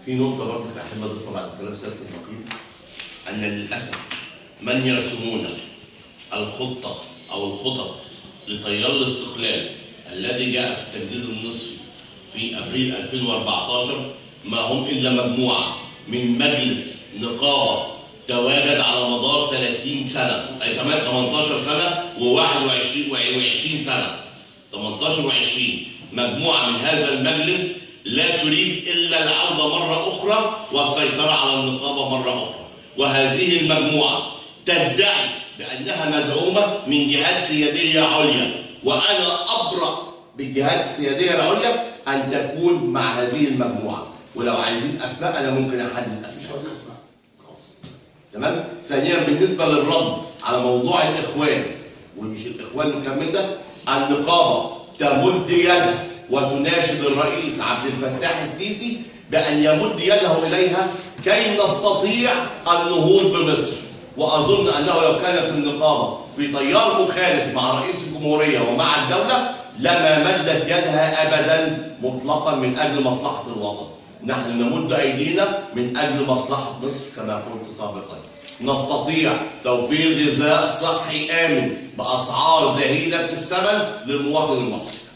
في نقطة برضه أحب أضيفها بعد كلام سيادة النقيب، أن للأسف من يرسمون الخطة أو الخطط لتيار الاستقلال الذي جاء في التجديد النصفي في أبريل 2014 ما هم إلا مجموعة من مجلس نقابة تواجد على مدار 30 سنة، أي كمان 18 سنة و21 و20 سنة، 18 و20، مجموعة من هذا المجلس لا تريد إلا العودة مرة أخرى والسيطرة على النقابة مرة أخرى، وهذه المجموعة تدعي بأنها مدعومة من جهات سيادية عليا، وأنا أبرأ بالجهات السيادية العليا أن تكون مع هذه المجموعة، ولو عايزين أسماء أنا ممكن أحدد أسماء. تمام؟ ثانيا بالنسبة للرد على موضوع الإخوان، ومش الإخوان نكمل ده، النقابة تمد يدها وتناشد الرئيس عبد الفتاح السيسي بأن يمد يده إليها كي نستطيع النهوض بمصر، وأظن أنه لو كانت النقابة في تيار مخالف مع رئيس الجمهورية ومع الدولة لما مدت يدها أبدا مطلقا من أجل مصلحة الوطن. نحن نمد أيدينا من أجل مصلحة مصر كما قلت سابقا. نستطيع توفير غذاء صحي آمن بأسعار زهيدة الثمن للمواطن المصري.